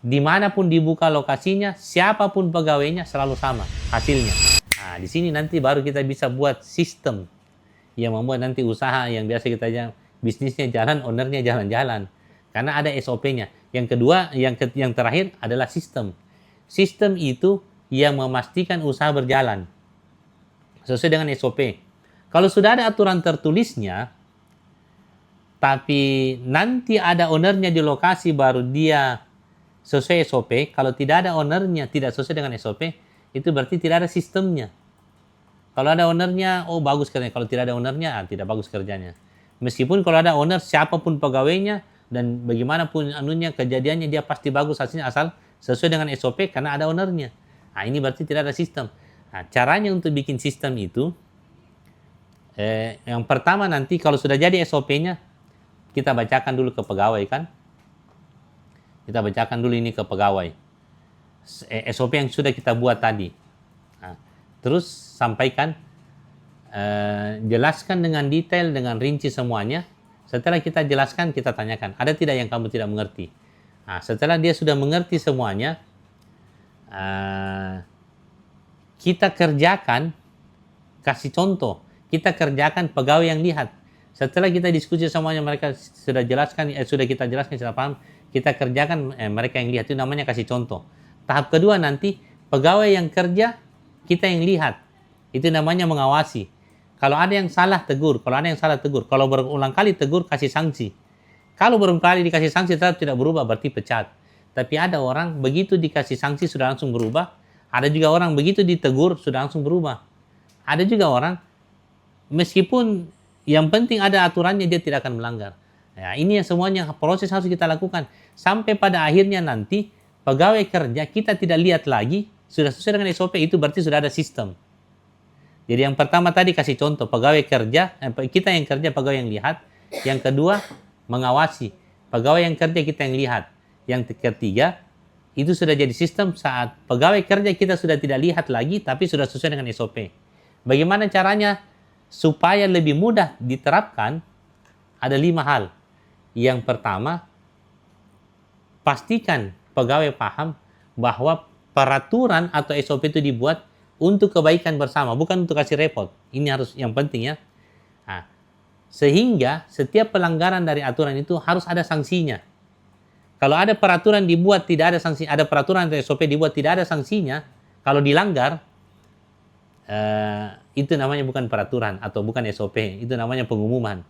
Dimanapun dibuka lokasinya, siapapun pegawainya selalu sama hasilnya. Nah, di sini nanti baru kita bisa buat sistem yang membuat nanti usaha yang biasa kita bisnisnya jalan, ownernya jalan-jalan. Karena ada SOP-nya. Yang kedua, yang terakhir adalah sistem. Sistem itu yang memastikan usaha berjalan sesuai dengan SOP. Kalau sudah ada aturan tertulisnya, tapi nanti ada ownernya di lokasi baru dia sesuai SOP. Kalau tidak ada ownernya tidak sesuai dengan SOP, itu berarti tidak ada sistemnya. Kalau ada ownernya, oh bagus kerjanya. Kalau tidak ada ownernya, tidak bagus kerjanya. Meskipun kalau ada owner, siapapun pegawainya dan bagaimanapun anunya kejadiannya dia pasti bagus hasilnya asal sesuai dengan SOP karena ada ownernya. Nah ini berarti tidak ada sistem. Nah, caranya untuk bikin sistem itu, yang pertama nanti kalau sudah jadi SOP-nya, kita bacakan dulu ke pegawai kan. Kita bacakan dulu ini ke pegawai. SOP yang sudah kita buat tadi. Nah, terus sampaikan, jelaskan dengan detail, dengan rinci semuanya. Setelah kita jelaskan, kita tanyakan, ada tidak yang kamu tidak mengerti? Nah, setelah dia sudah mengerti semuanya, kita kerjakan, kasih contoh. Kita kerjakan pegawai yang lihat. Setelah kita diskusi semuanya, mereka sudah jelaskan, sudah kita jelaskan, sudah paham, kita kerjakan mereka yang lihat. Itu namanya kasih contoh. Tahap kedua nanti, pegawai yang kerja, kita yang lihat. Itu namanya mengawasi. Kalau ada yang salah, tegur. Kalau ada yang salah, tegur. Kalau berulang kali tegur, kasih sanksi. Kalau berulang kali dikasih sanksi tetap tidak berubah, berarti pecat. Tapi ada orang, begitu dikasih sanksi sudah langsung berubah. Ada juga orang, begitu ditegur, sudah langsung berubah. Ada juga orang, meskipun yang penting ada aturannya, dia tidak akan melanggar. Ya, ini yang semuanya proses harus kita lakukan. Sampai pada akhirnya nanti, pegawai kerja kita tidak lihat lagi, sudah sesuai dengan SOP, itu berarti sudah ada sistem. Jadi yang pertama tadi kasih contoh, pegawai kerja, kita yang kerja, pegawai yang lihat. Yang kedua, mengawasi. Pegawai yang kerja, kita yang lihat. Yang ketiga, itu sudah jadi sistem saat pegawai kerja kita sudah tidak lihat lagi, tapi sudah sesuai dengan SOP. Bagaimana caranya supaya lebih mudah diterapkan? Ada 5 hal. Yang pertama, pastikan pegawai paham bahwa peraturan atau SOP itu dibuat untuk kebaikan bersama, bukan untuk kasih repot. Ini harus yang penting ya. Nah, sehingga setiap pelanggaran dari aturan itu harus ada sanksinya. Kalau ada peraturan dibuat tidak ada sanksi, ada peraturan atau SOP dibuat tidak ada sanksinya, kalau dilanggar, itu namanya bukan peraturan atau bukan SOP, itu namanya pengumuman.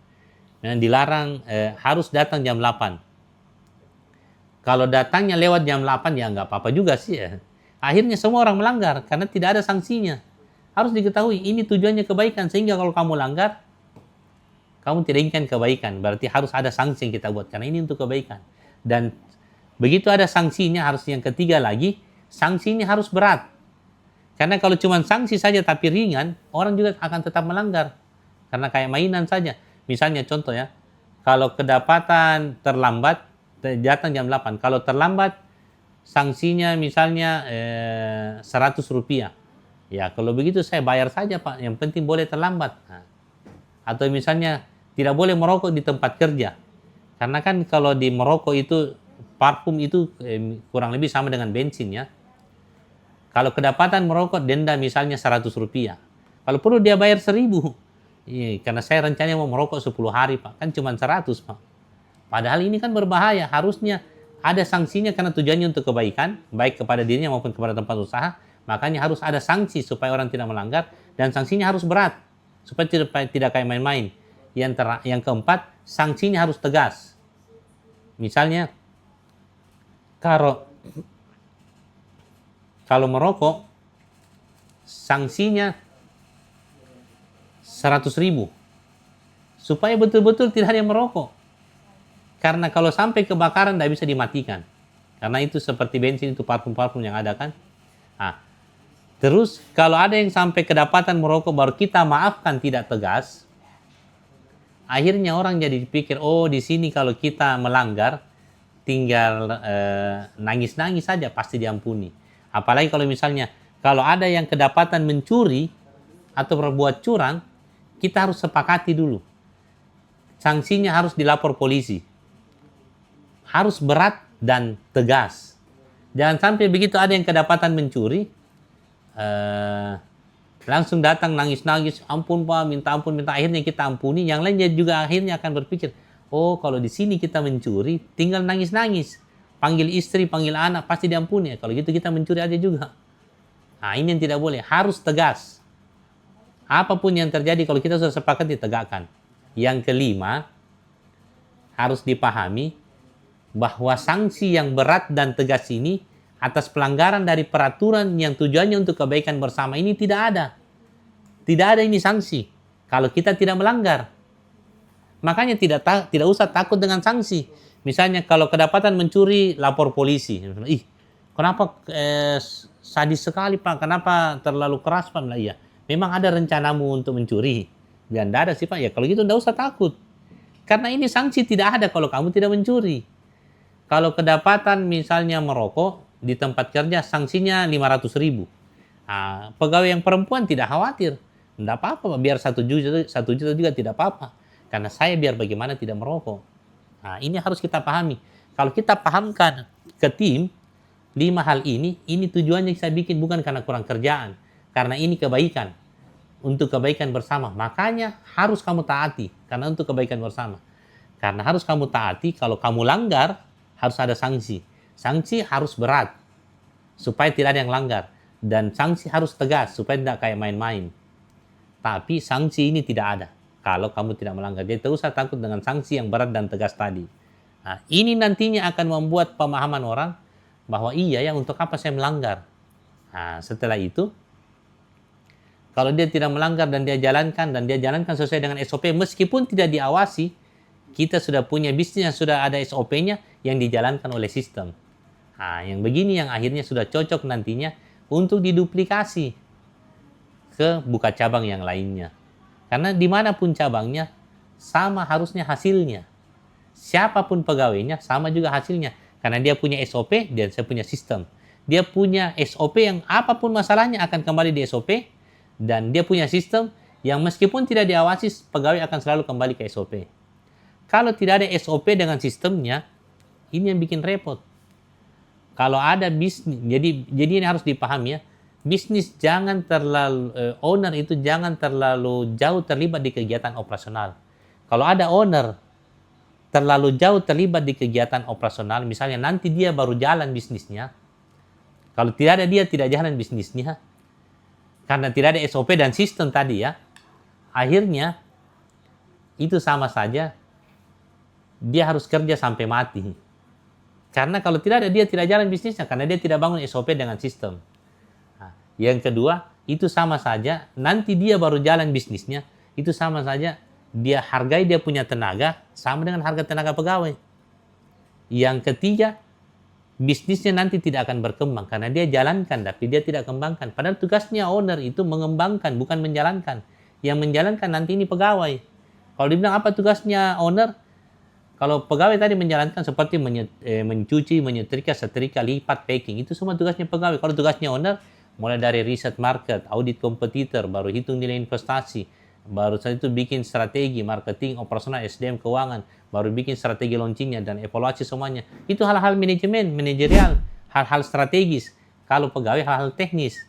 Nah, dilarang harus datang jam 8. Kalau datangnya lewat jam 8 ya nggak apa-apa juga sih ya. Akhirnya semua orang melanggar karena tidak ada sanksinya. Harus diketahui ini tujuannya kebaikan, sehingga kalau kamu langgar, kamu tidak inginkan kebaikan. Berarti harus ada sanksi yang kita buat karena ini untuk kebaikan. Dan begitu ada sanksinya, harus yang ketiga lagi, sanksinya harus berat. Karena kalau cuma sanksi saja tapi ringan, orang juga akan tetap melanggar. Karena kayak mainan saja. Misalnya contoh ya, kalau kedapatan terlambat, datang jam 8. Kalau terlambat, sanksinya misalnya 100 rupiah. Ya kalau begitu saya bayar saja Pak, yang penting boleh terlambat. Nah, atau misalnya tidak boleh merokok di tempat kerja. Karena kan kalau di merokok itu, parfum itu kurang lebih sama dengan bensin ya. Kalau kedapatan merokok, denda misalnya 100 rupiah. Kalau perlu dia bayar 1000. Iya, karena saya rencananya mau merokok 10 hari Pak, kan cuma 100 Pak. Padahal ini kan berbahaya, harusnya ada sanksinya karena tujuannya untuk kebaikan, baik kepada dirinya maupun kepada tempat usaha. Makanya harus ada sanksi supaya orang tidak melanggar, dan sanksinya harus berat supaya tidak kayak main-main. Yang keempat, sanksinya harus tegas. Misalnya, kalau merokok, sanksinya 100.000 supaya betul-betul tidak ada yang merokok. Karena kalau sampai kebakaran tidak bisa dimatikan. Karena itu seperti bensin, itu parfum-parfum yang ada kan. Nah, terus kalau ada yang sampai kedapatan merokok baru kita maafkan tidak tegas, akhirnya orang jadi pikir, oh di sini kalau kita melanggar tinggal nangis-nangis saja pasti diampuni. Apalagi kalau misalnya kalau ada yang kedapatan mencuri atau berbuat curang, kita harus sepakati dulu. Sanksinya harus dilapor polisi. Harus berat dan tegas. Jangan sampai begitu ada yang kedapatan mencuri, langsung datang nangis-nangis, ampun Pak, minta ampun, minta, akhirnya kita ampuni. Yang lain juga akhirnya akan berpikir, oh kalau di sini kita mencuri, tinggal nangis-nangis. Panggil istri, panggil anak, pasti diampuni. Kalau gitu kita mencuri aja juga. Nah, ini yang tidak boleh. Harus tegas. Apapun yang terjadi, kalau kita sudah sepakat ditegakkan. Yang kelima, harus dipahami bahwa sanksi yang berat dan tegas ini atas pelanggaran dari peraturan yang tujuannya untuk kebaikan bersama ini tidak ada. Tidak ada ini sanksi kalau kita tidak melanggar. Makanya tidak usah takut dengan sanksi. Misalnya kalau kedapatan mencuri, lapor polisi. Ih, kenapa sadis sekali Pak? Kenapa terlalu keras Pak? Iya, memang ada rencanamu untuk mencuri. Biar tidak ada sih Pak. Ya kalau gitu tidak usah takut. Karena ini sanksi tidak ada kalau kamu tidak mencuri. Kalau kedapatan misalnya merokok di tempat kerja, sanksinya 500.000. Nah, pegawai yang perempuan tidak khawatir. Tidak apa-apa, biar 1 juta juga tidak apa-apa. Karena saya biar bagaimana tidak merokok. Nah, ini harus kita pahami. Kalau kita pahamkan ke tim, 5 hal ini tujuannya saya bikin bukan karena kurang kerjaan. Karena ini kebaikan. Untuk kebaikan bersama. Makanya harus kamu taati. Karena untuk kebaikan bersama. Karena harus kamu taati, kalau kamu langgar, harus ada sanksi. Sanksi harus berat, supaya tidak ada yang langgar. Dan sanksi harus tegas, supaya tidak kayak main-main. Tapi sanksi ini tidak ada, kalau kamu tidak melanggar. Jadi tidak usah takut dengan sanksi yang berat dan tegas tadi. Nah, ini nantinya akan membuat pemahaman orang, bahwa iya ya, untuk apa saya melanggar. Nah, setelah itu, kalau dia tidak melanggar dan dia jalankan sesuai dengan SOP, meskipun tidak diawasi, kita sudah punya bisnis yang sudah ada SOP-nya yang dijalankan oleh sistem. Nah, yang begini yang akhirnya sudah cocok nantinya untuk diduplikasi ke buka cabang yang lainnya. Karena dimanapun cabangnya, sama harusnya hasilnya. Siapapun pegawainya, sama juga hasilnya. Karena dia punya SOP dan saya punya sistem. Dia punya SOP yang apapun masalahnya akan kembali di SOP. Dan dia punya sistem yang meskipun tidak diawasi, pegawai akan selalu kembali ke SOP. Kalau tidak ada SOP dengan sistemnya, ini yang bikin repot. Kalau ada bisnis, jadi ini harus dipahami ya. Bisnis jangan terlalu, owner itu jangan terlalu jauh terlibat di kegiatan operasional. Kalau ada owner terlalu jauh terlibat di kegiatan operasional, misalnya nanti dia baru jalan bisnisnya. Kalau tidak ada dia tidak jalan bisnisnya. Karena tidak ada SOP dan sistem tadi ya. Akhirnya itu sama saja dia harus kerja sampai mati. Karena kalau tidak ada dia tidak jalan bisnisnya, karena dia tidak bangun SOP dengan sistem. Nah, yang kedua, itu sama saja, nanti dia baru jalan bisnisnya, itu sama saja, dia hargai dia punya tenaga, sama dengan harga tenaga pegawai. Yang ketiga, bisnisnya nanti tidak akan berkembang, karena dia jalankan, tapi dia tidak kembangkan. Padahal tugasnya owner itu mengembangkan, bukan menjalankan. Yang menjalankan nanti ini pegawai. Kalau dibilang apa tugasnya owner? Kalau pegawai tadi menjalankan seperti mencuci, menyetrika, setrika, lipat, packing, itu semua tugasnya pegawai. Kalau tugasnya owner, mulai dari riset market, audit kompetitor, baru hitung nilai investasi, baru saat itu bikin strategi, marketing, operasional, SDM, keuangan, baru bikin strategi launchingnya dan evaluasi semuanya. Itu hal-hal manajemen, manajerial, hal-hal strategis. Kalau pegawai, hal-hal teknis.